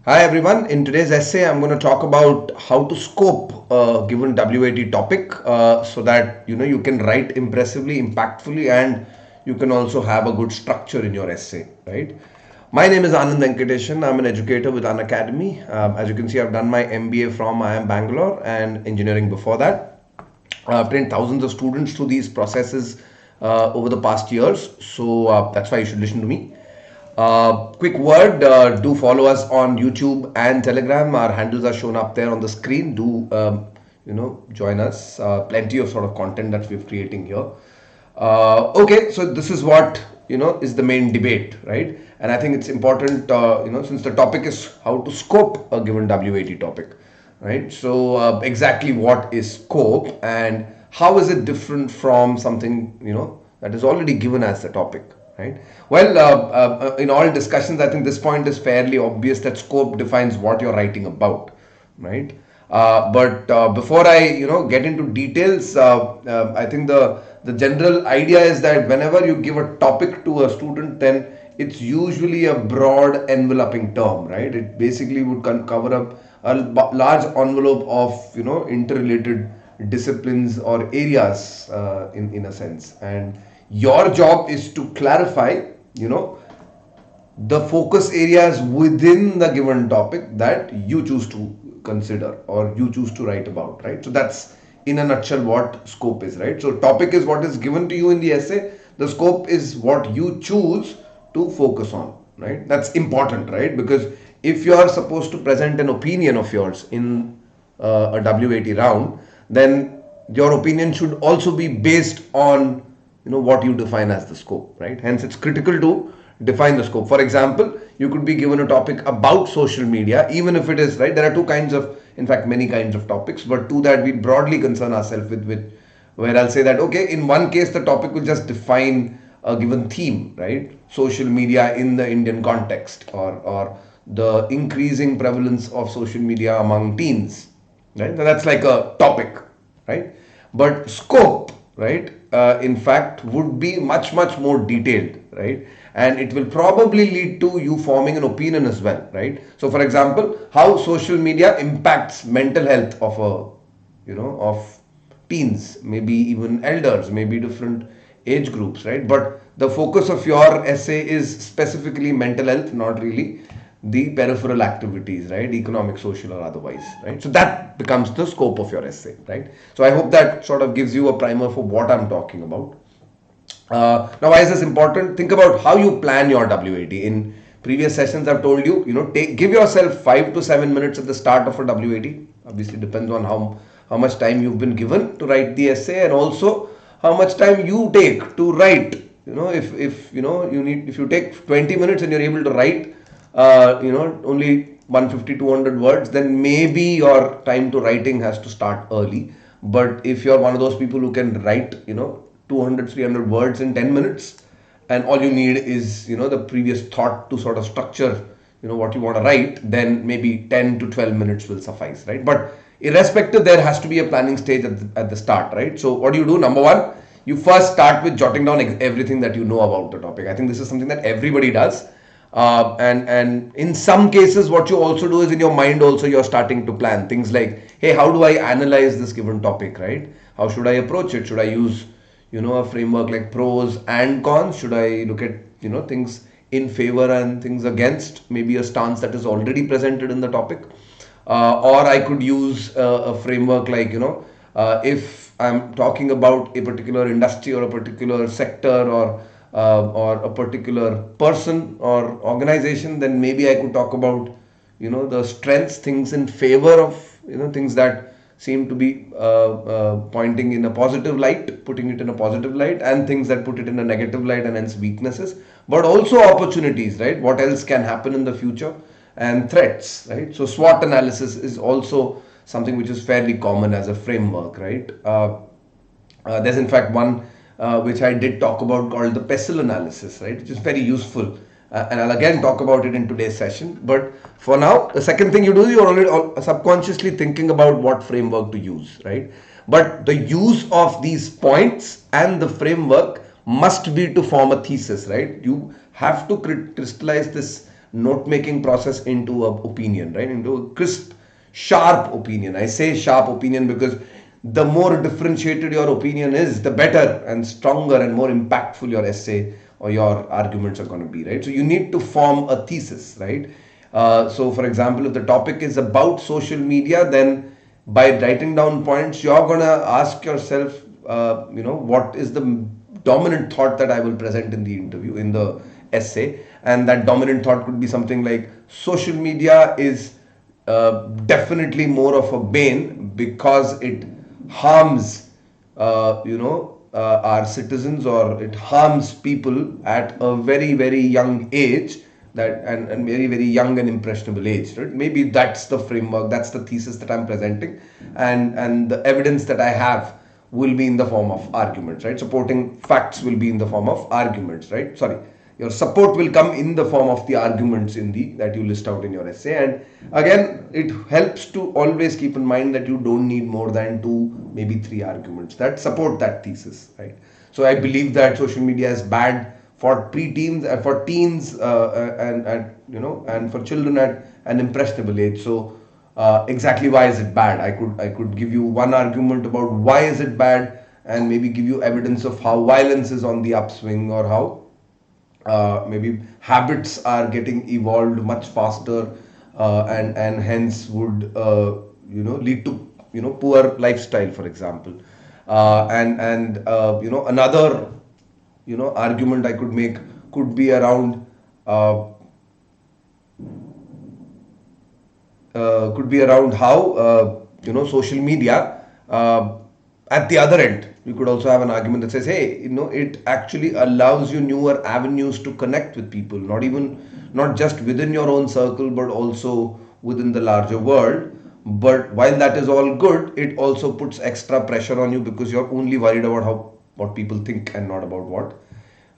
Hi everyone. In today's essay, I'm going to talk about how to scope a given WAT topic so that you can write impressively, impactfully, and you can also have a good structure in your essay. Right. My name is Anand Venkateshan. I'm an educator with An Academy. As you can see, I've done my MBA from IIM Bangalore and engineering before that. I've trained thousands of students through these processes over the past years. So that's why you should listen to me. Quick word, do follow us on YouTube and Telegram. Our handles are shown up there on the screen. Do join us. Plenty of sort of content that we're creating here. Okay, so this is what is the main debate, right? And I think it's important, since the topic is how to scope a given WAT topic, right? So exactly what is scope and how is it different from something that is already given as the topic, right? Well, in all discussions, I think this point is fairly obvious that scope defines what you're writing about, right? But before I get into details, I think the general idea is that whenever you give a topic to a student, then it's usually a broad enveloping term, right? It basically would cover up a large envelope of interrelated disciplines or areas in a sense, and your job is to clarify the focus areas within the given topic that you choose to consider or you choose to write about, right? So that's in a nutshell what scope is, right? So topic is what is given to you in the essay, the scope is what you choose to focus on, right? That's important, right? Because if you are supposed to present an opinion of yours in a WAT round, then your opinion should also be based on what you define as the scope, right? Hence it's critical to define the scope. For example, you could be given a topic about social media, even if it is, right, there are two kinds of, in fact many kinds of topics, but two that we broadly concern ourselves with, where I'll say that okay, in one case the topic will just define a given theme, right? Social media in the Indian context, or the increasing prevalence of social media among teens, right? So that's like a topic, right? But scope, right, in fact would be much more detailed, right? And it will probably lead to you forming an opinion as well, right? So for example, how social media impacts mental health of of teens, maybe even elders, maybe different age groups, right? But the focus of your essay is specifically mental health, not really the peripheral activities, right? Economic, social, or otherwise, right? So that becomes the scope of your essay, right? So I hope that sort of gives you a primer for what I'm talking about. Now, why is this important? Think about how you plan your WAT. In previous sessions, I've told you, give yourself 5 to 7 minutes at the start of a WAT. Obviously, depends on how much time you've been given to write the essay, and also how much time you take to write. If if you take 20 minutes and you're able to write, only 150 200 words, then maybe your time to writing has to start early. But if you're one of those people who can write 200 300 words in 10 minutes, and all you need is the previous thought to sort of structure what you want to write, then maybe 10 to 12 minutes will suffice, right? But irrespective, there has to be a planning stage at the start, right? So what do you do? Number one, you first start with jotting down everything that you know about the topic. I think this is something that everybody does. And in some cases, what you also do is in your mind also you're starting to plan things like, hey, how do I analyze this given topic, right? How should I approach it? Should I use a framework like pros and cons? Should I look at things in favor and things against, maybe a stance that is already presented in the topic? Or I could use a framework like if I'm talking about a particular industry or a particular sector, or a particular person or organization, then maybe I could talk about the strengths, things in favor of things that seem to be pointing in a positive light, putting it in a positive light, and things that put it in a negative light and hence weaknesses, but also opportunities, right? What else can happen in the future, and threats, right? So SWOT analysis is also something which is fairly common as a framework, right? There's in fact one which I did talk about called the PESTLE analysis, right? Which is very useful. And I'll again talk about it in today's session. But for now, the second thing you do, you're already subconsciously thinking about what framework to use, right? But the use of these points and the framework must be to form a thesis, right? You have to crystallize this note making process into a opinion, right? Into a crisp, sharp opinion. I say sharp opinion because the more differentiated your opinion is, the better and stronger and more impactful your essay or your arguments are going to be, right? So you need to form a thesis, right? So for example, if the topic is about social media, then by writing down points, you're going to ask yourself, what is the dominant thought that I will present in the interview, in the essay. And that dominant thought could be something like social media is definitely more of a bane because it harms, our citizens, or it harms people at a very, very young age, and very, very young and impressionable age, right? Maybe that's the framework, that's the thesis that I'm presenting, and the evidence that I have will be in the form of arguments, right? Supporting facts will be in the form of arguments, right? Sorry, your support will come in the form of the arguments in the that you list out in your essay. And again, it helps to always keep in mind that you don't need more than two, maybe three arguments that support that thesis, right? So I believe that social media is bad for preteens, for teens, and for children at an impressionable age. So exactly why is it bad? I could give you one argument about why is it bad, and maybe give you evidence of how violence is on the upswing, or how maybe habits are getting evolved much faster, and hence would lead to poor lifestyle, for example. Another argument I could make could be around uh, how social media, at the other end you could also have an argument that says, hey, it actually allows you newer avenues to connect with people, not just within your own circle, but also within the larger world. But while that is all good, it also puts extra pressure on you because you're only worried about how what people think, and not about what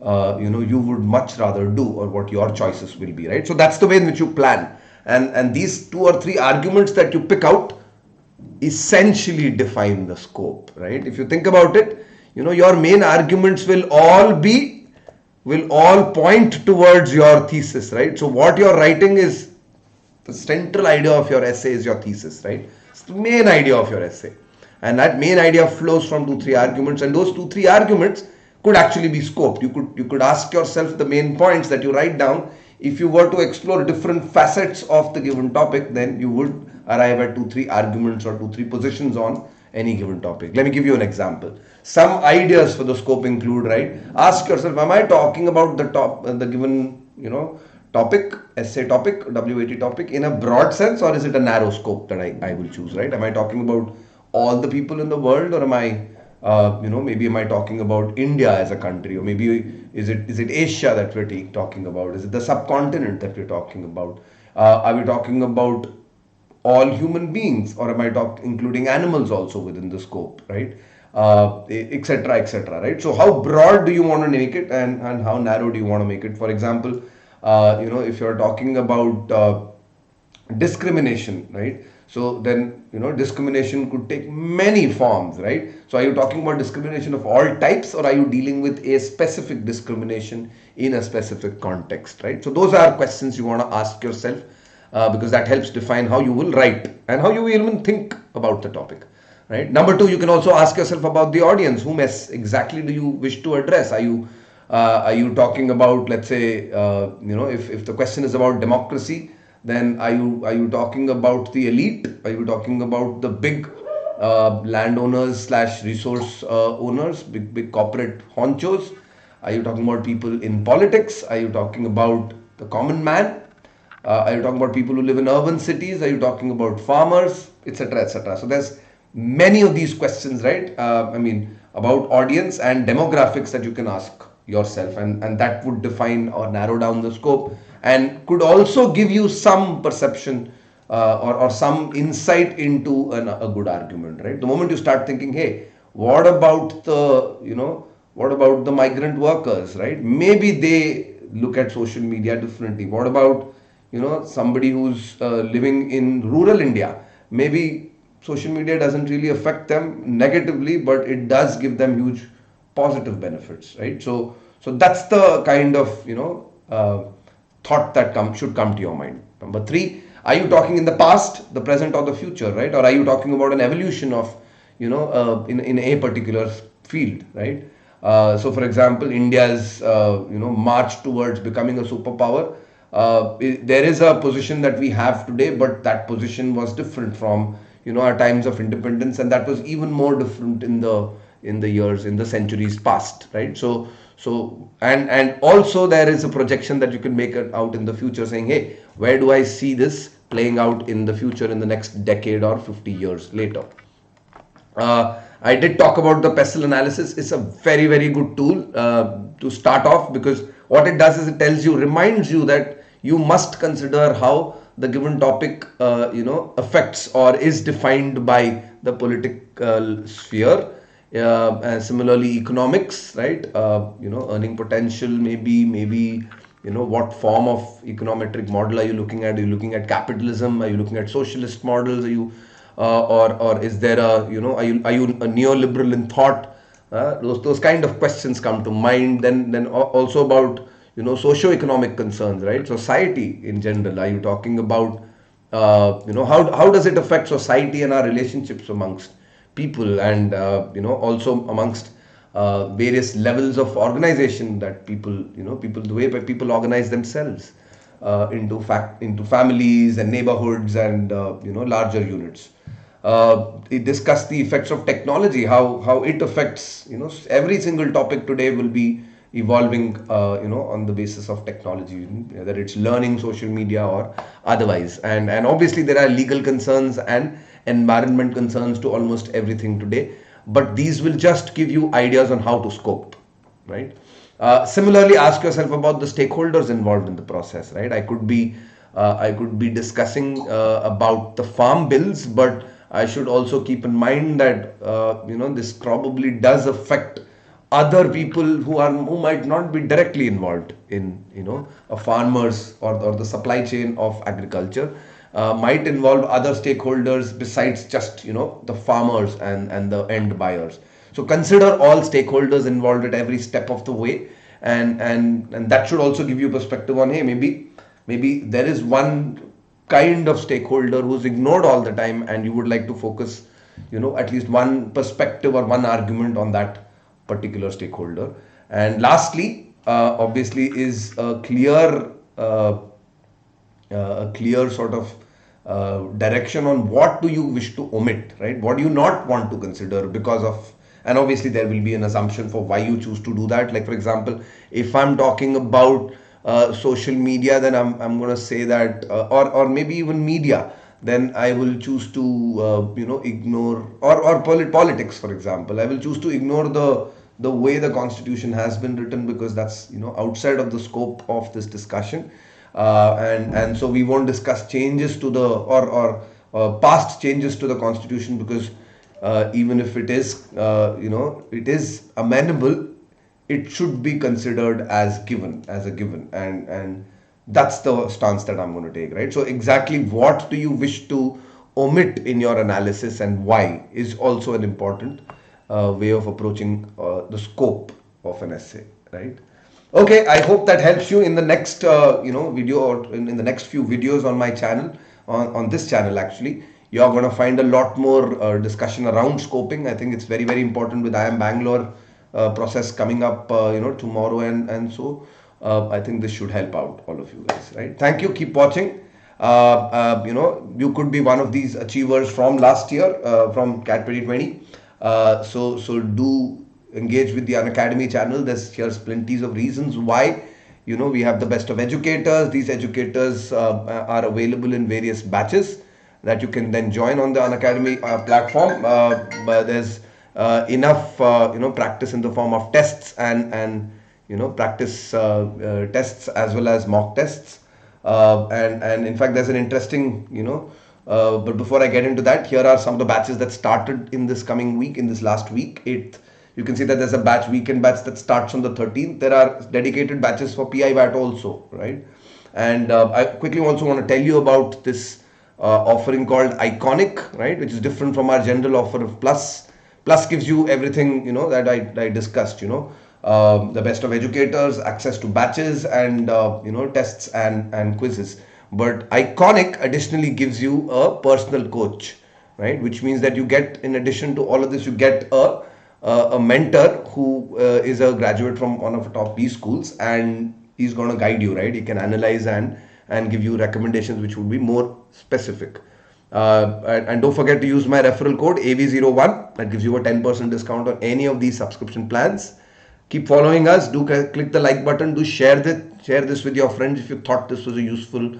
you would much rather do, or what your choices will be, right? So that's the way in which you plan. And these two or three arguments that you pick out essentially define the scope, right? If you think about it, your main arguments will all point towards your thesis, right? So what you're writing is the central idea of your essay, is your thesis, right? It's the main idea of your essay. And that main idea flows from two, three arguments, and those two, three arguments could actually be scoped. You could ask yourself the main points that you write down. If you were to explore different facets of the given topic, then you would arrive at two, three arguments or two, three positions on any given topic. Let me give you an example. Some ideas for the scope include, right? Ask yourself, am I talking about the given, topic, essay topic, WAT topic in a broad sense, or is it a narrow scope that I will choose, right? Am I talking about all the people in the world, or am I, maybe am I talking about India as a country, or maybe is it Asia that we're talking about? Is it the subcontinent that we're talking about? Are we talking about all human beings, or am I including animals also within the scope, right? Etc., etc., right? So how broad do you want to make it, and how narrow do you want to make it? For example, if you're talking about discrimination, right? So then, discrimination could take many forms, right? So are you talking about discrimination of all types, or are you dealing with a specific discrimination in a specific context, right? So those are questions you want to ask yourself, because that helps define how you will write and how you will even think about the topic, right? Number two, you can also ask yourself about the audience. Whom exactly do you wish to address? Are you talking about, let's say, if the question is about democracy, then are you talking about the elite? Are you talking about the big landowners slash resource owners, big corporate honchos? Are you talking about people in politics? Are you talking about the common man? Are you talking about people who live in urban cities? Are you talking about farmers, etc., etc.? So there's many of these questions, right? About audience and demographics that you can ask yourself, and that would define or narrow down the scope, and could also give you some perception, or some insight into a good argument, right? The moment you start thinking, hey, what about the migrant workers, right? Maybe they look at social media differently. What about somebody who's living in rural India? Maybe social media doesn't really affect them negatively, but it does give them huge positive benefits, right? So that's the kind of thought that should come to your mind. Number three, are you talking in the past, the present, or the future, right? Or are you talking about an evolution of, in a particular field, right? So, for example, India's march towards becoming a superpower. There is a position that we have today, but that position was different from our times of independence, and that was even more different in the centuries past, right? And also there is a projection that you can make it out in the future, saying, hey, where do I see this playing out in the future, in the next decade or 50 years later? I did talk about the pestle analysis. It's a very, very good tool to start off, because what it does is it reminds you that you must consider how the given topic, affects or is defined by the political sphere. And similarly, economics, right? Earning potential, maybe, what form of econometric model are you looking at? Are you looking at capitalism? Are you looking at socialist models? Are you or is there are you a neoliberal in thought? Those kind of questions come to mind. Then also about socio-economic concerns, right? Society in general. Are you talking about how does it affect society and our relationships amongst people, and also amongst various levels of organization that people the way people organize themselves into families and neighborhoods and larger units. It discussed the effects of technology, how it affects, every single topic today will be evolving on the basis of technology, whether it's learning, social media, or otherwise. And obviously there are legal concerns and environment concerns to almost everything today, but these will just give you ideas on how to scope, right? Similarly, ask yourself about the stakeholders involved in the process, right? I could be discussing about the farm bills, but I should also keep in mind that this probably does affect other people who might not be directly involved in a farmers, or the supply chain of agriculture. Might involve other stakeholders besides just the farmers and the end buyers. So consider all stakeholders involved at every step of the way, and that should also give you perspective on, hey, maybe there is one kind of stakeholder who's ignored all the time, and you would like to focus at least one perspective or one argument on that particular stakeholder. And lastly, obviously, is a clear sort of direction on what do you wish to omit, right? What do you not want to consider because of, and obviously there will be an assumption for why you choose to do that. Like, for example, if I'm talking about social media, then I'm going to say that, or maybe even media, then I will choose to ignore, or politics, for example. I will choose to ignore the way the constitution has been written, because that's outside of the scope of this discussion. And so we won't discuss changes to the, or past changes to the constitution, because even if it is it is amendable, it should be considered as a given, and that's the stance that I'm going to take, right? So exactly what do you wish to omit in your analysis, and why, is also an important way of approaching the scope of an essay, right? Okay, I hope that helps you in the next video, or in the next few videos on my channel, on this channel actually. You're going to find a lot more discussion around scoping. I think it's very, very important with IIM Bangalore process coming up tomorrow, and so I think this should help out all of you guys, right? Thank you. Keep watching. You could be one of these achievers from last year, from CAT 2020. So do engage with the Unacademy channel. Here's plenty of reasons why we have the best of educators. These educators are available in various batches that you can then join on the Unacademy platform. But there's enough practice in the form of tests, and practice tests as well as mock tests. And in fact, there's an interesting but before I get into that, here are some of the batches that started in this coming week, in this last week, 8th. You can see that there's a weekend batch that starts on the 13th. There are dedicated batches for PI VAT also, right? And I quickly also want to tell you about this offering called Iconic, right? Which is different from our general offer of Plus. Plus gives you everything, that I discussed, the best of educators, access to batches and tests and quizzes. But Iconic additionally gives you a personal coach, right? Which means that you get, in addition to all of this, you get a mentor who is a graduate from one of the top B schools, and he's going to guide you, right? He can analyze and give you recommendations which would be more specific. And don't forget to use my referral code AV01. That gives you a 10% discount on any of these subscription plans. Keep following us. Do click the like button. Do share this with your friends if you thought this was a useful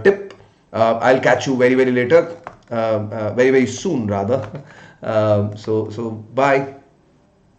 tip. I'll catch you very later, very soon rather. So bye.